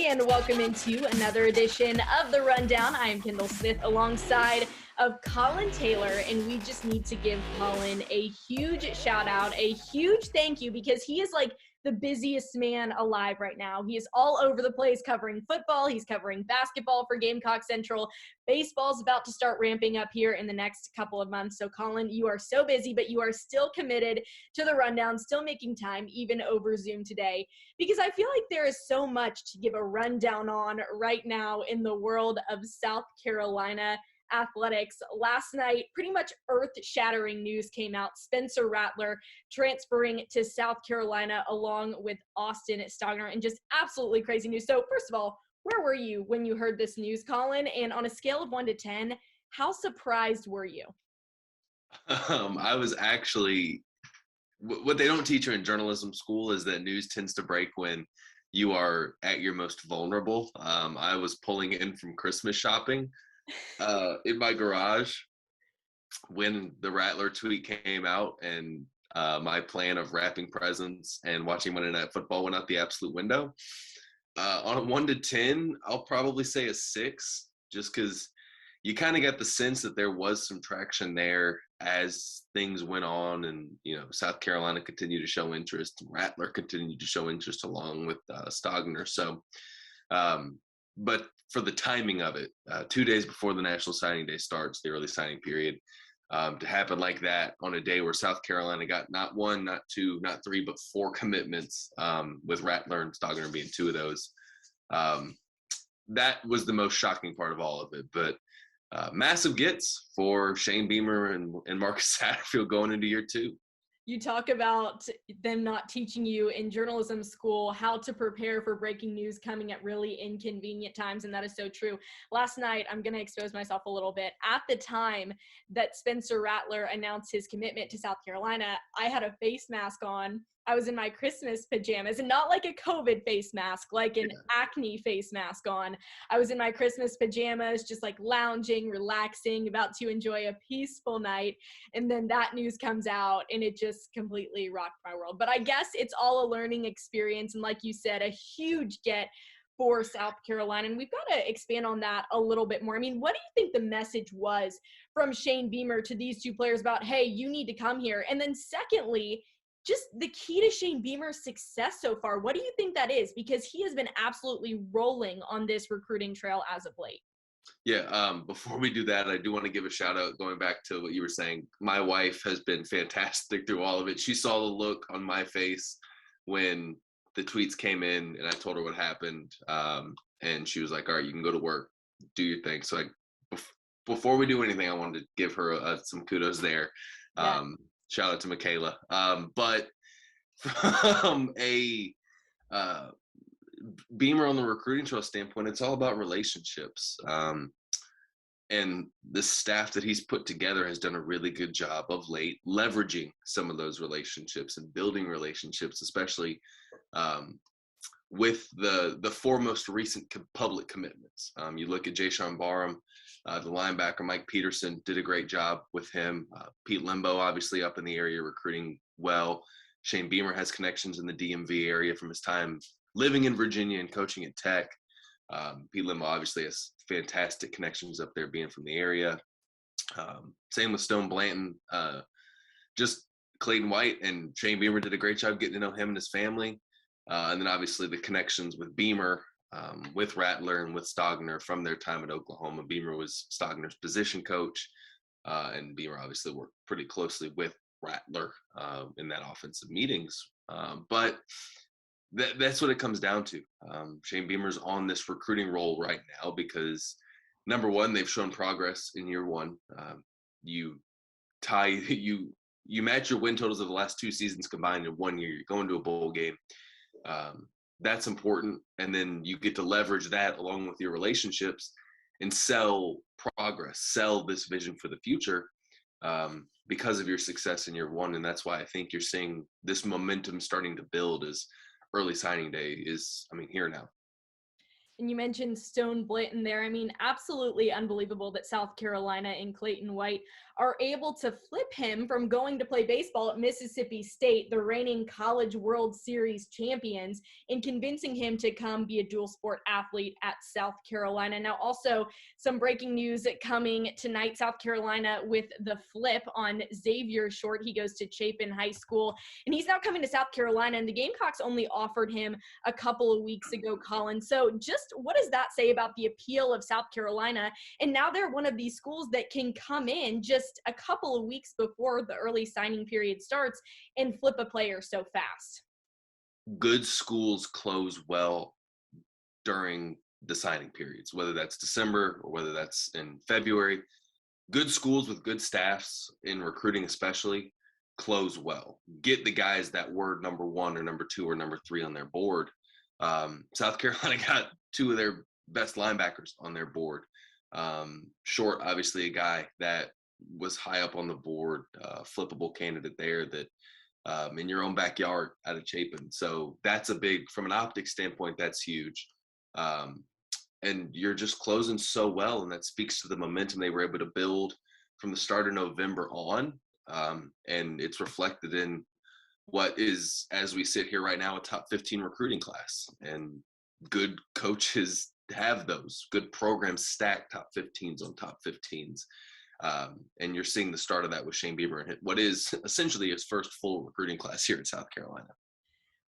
and welcome into another edition of The Rundown. I am Kendall Smith alongside of Collyn Taylor, and we just need to give Collyn a huge shout out, a huge thank you, because he is like the busiest man alive right now. He is all over the place covering football. He's covering basketball for Gamecock Central. Baseball's about to start ramping up here in the next couple of months. So Collyn, you are so busy, but you are still committed to the rundown, still making time even over Zoom today, because I feel like there is so much to give a rundown on right now in the world of South Carolina athletics. Last night, pretty much earth-shattering news came out. Spencer Rattler transferring to South Carolina along with Austin Stogner, and just absolutely crazy news. So first of all, where were you when you heard this news, Collyn? And on a scale of 1 to 10, how surprised were you? I was actually, what they don't teach you in journalism school is that news tends to break when you are at your most vulnerable. I was pulling in from Christmas shopping in my garage when the Rattler tweet came out, and my plan of wrapping presents and watching Monday Night Football went out the absolute window. On a 1 to 10, I'll probably say a 6, just because you kind of got the sense that there was some traction there as things went on, and South Carolina continued to show interest, and Rattler continued to show interest along with Stogner. So, but for the timing of it, 2 days before the National Signing Day starts, the early signing period, to happen like that on a day where South Carolina got not 1, not 2, not 3, but 4 commitments, with Rattler and Stogner being 2 of those. That was the most shocking part of all of it. But massive gets for Shane Beamer and Marcus Satterfield going into year 2. You talk about them not teaching you in journalism school how to prepare for breaking news coming at really inconvenient times, and that is so true. Last night, I'm going to expose myself a little bit. At the time that Spencer Rattler announced his commitment to South Carolina, I had a face mask on. I was in my Christmas pajamas, and not like a COVID face mask, like an acne face mask on. I was in my Christmas pajamas, just like lounging, relaxing, about to enjoy a peaceful night. And then that news comes out, and it just completely rocked my world. But I guess it's all a learning experience. And like you said, a huge get for South Carolina. And we've got to expand on that a little bit more. I mean, what do you think the message was from Shane Beamer to these 2 players about, hey, you need to come here? And then secondly, just the key to Shane Beamer's success so far. What do you think that is? Because he has been absolutely rolling on this recruiting trail as of late. Yeah, before we do that, I do want to give a shout out, going back to what you were saying. My wife has been fantastic through all of it. She saw the look on my face when the tweets came in, and I told her what happened. And she was like, all right, you can go to work, do your thing. So before we do anything, I wanted to give her some kudos there. Yeah. Shout out to Michaela. But from a Beamer on the recruiting trail standpoint, it's all about relationships. And the staff that he's put together has done a really good job of late leveraging some of those relationships and building relationships, especially with the 4 most recent public commitments. You look at Jayshawn Barham, the linebacker. Mike Peterson did a great job with him. Pete Limbo, obviously up in the area, recruiting well. Shane Beamer has connections in the DMV area from his time living in Virginia and coaching at Tech. Pete Limbo obviously has fantastic connections up there, being from the area. Same with Stone Blanton. Just Clayton White and Shane Beamer did a great job getting to know him and his family. And then obviously the connections with Beamer, with Rattler and with Stogner from their time at Oklahoma. Beamer was Stogner's position coach, and Beamer obviously worked pretty closely with Rattler in that offensive meetings. But that's what it comes down to. Shane Beamer's on this recruiting role right now because, number one, they've shown progress in year 1. You match your win totals of the last 2 seasons combined in 1 year. You're going to a bowl game. That's important. And then you get to leverage that along with your relationships and sell progress, sell this vision for the future because of your success in year 1. And that's why I think you're seeing this momentum starting to build as early signing day is, here now. And you mentioned Stone Blanton there. I mean, absolutely unbelievable that South Carolina and Clayton White are able to flip him from going to play baseball at Mississippi State, the reigning College World Series champions, and convincing him to come be a dual sport athlete at South Carolina. Now, also some breaking news coming tonight. South Carolina with the flip on Zavier Short. He goes to Chapin High School, and he's now coming to South Carolina, and the Gamecocks only offered him a couple of weeks ago, Collyn. So just what does that say about the appeal of South Carolina? And now they're one of these schools that can come in just a couple of weeks before the early signing period starts and flip a player so fast. Good schools close well during the signing periods, whether that's December or whether that's in February. Good schools with good staffs in recruiting especially close well. Get the guys that were number one or number two or number three on their board. South Carolina got two of their best linebackers on their board. Short, obviously, a guy that was high up on the board, flippable candidate there that in your own backyard out of Chapin. So that's a big, from an optics standpoint, that's huge. And you're just closing so well, and that speaks to the momentum they were able to build from the start of November on. And it's reflected in what is, as we sit here right now, a top 15 recruiting class. And good coaches have those. Good programs stack top 15s on top 15s. And you're seeing the start of that with Shane Beamer and what is essentially his first full recruiting class here in South Carolina.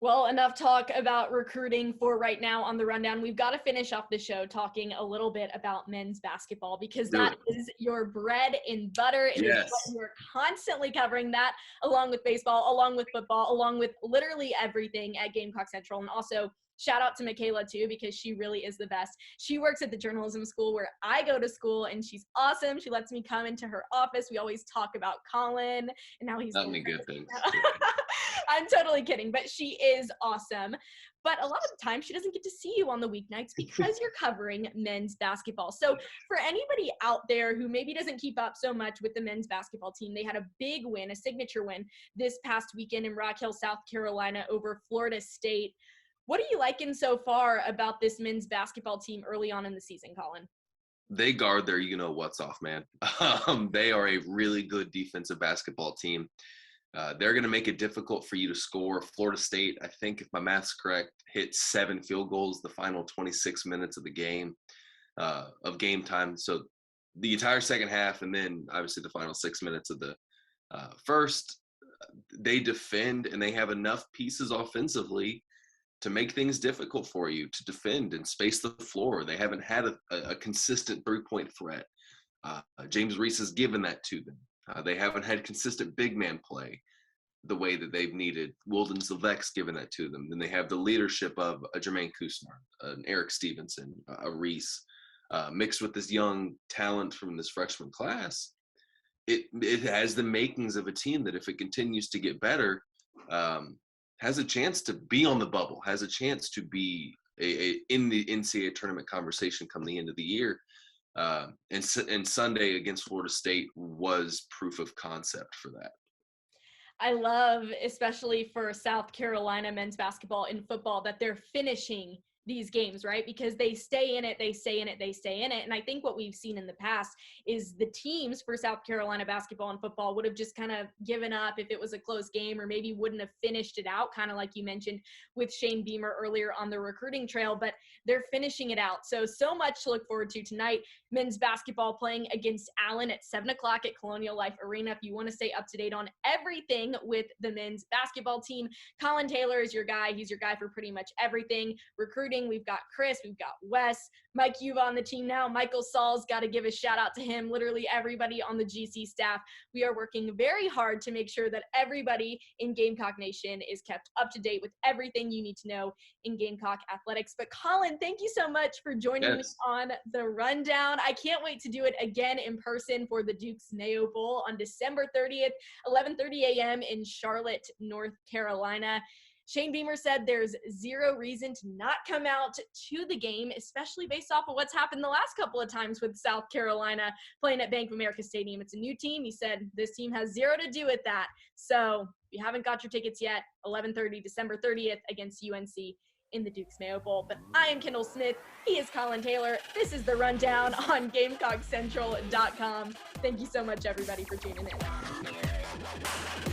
Well, enough talk about recruiting for right now on the rundown. We've got to finish off the show talking a little bit about men's basketball, because that is your bread and butter. It is what you're constantly covering, that along with baseball, along with football, along with literally everything at Gamecock Central. And also shout out to Michaela too, because she really is the best. She works at the journalism school where I go to school, and she's awesome. She lets me come into her office. We always talk about Collyn and how he's not any good things. I'm totally kidding, but she is awesome. But a lot of the time she doesn't get to see you on the weeknights because you're covering men's basketball. So for anybody out there who maybe doesn't keep up so much with the men's basketball team, they had a big win, a signature win this past weekend in Rock Hill, South Carolina over Florida State. What are you liking so far about this men's basketball team early on in the season, Collyn? They guard their what's off, man. They are a really good defensive basketball team. They're going to make it difficult for you to score. Florida State, I think if my math's correct, hit 7 field goals the final 26 minutes of the game, of game time. So the entire second half, and then obviously the final 6 minutes of the first, they defend, and they have enough pieces offensively to make things difficult for you to defend and space the floor. They haven't had a consistent three-point threat. James Reese has given that to them. They haven't had consistent big man play the way that they've needed. Wilden Zilvek's given that to them. Then they have the leadership of a Jermaine Kusnar, an Eric Stevenson, a Reese, mixed with this young talent from this freshman class. It has the makings of a team that, if it continues to get better, has a chance to be on the bubble, has a chance to be in the NCAA tournament conversation come the end of the year. And Sunday against Florida State was proof of concept for that. I love, especially for South Carolina men's basketball and football, that they're finishing these games, right? Because they stay in it, they stay in it, they stay in it. And I think what we've seen in the past is the teams for South Carolina basketball and football would have just kind of given up if it was a close game, or maybe wouldn't have finished it out, kind of like you mentioned with Shane Beamer earlier on the recruiting trail, but they're finishing it out. So much to look forward to tonight. Men's basketball playing against Allen at 7 o'clock at Colonial Life Arena. If you want to stay up to date on everything with the men's basketball team, Collyn Taylor is your guy. He's your guy for pretty much everything. Recruiting, we've got Chris, we've got Wes, Mike Yuva on the team now. Michael Saul's got to give a shout out to him. Literally everybody on the GC staff. We are working very hard to make sure that everybody in Gamecock Nation is kept up to date with everything you need to know in Gamecock athletics. But Collyn, thank you so much for joining me on the rundown. I can't wait to do it again in person for the Duke's Mayo Bowl on December 30th, 11:30 a.m. in Charlotte, North Carolina. Shane Beamer said there's zero reason to not come out to the game, especially based off of what's happened the last couple of times with South Carolina playing at Bank of America Stadium. It's a new team. He said this team has zero to do with that. So if you haven't got your tickets yet, 11:30, December 30th against UNC in the Dukes Mayo Bowl. But I am Kendall Smith. He is Collyn Taylor. This is The Rundown on GamecockCentral.com. Thank you so much, everybody, for tuning in.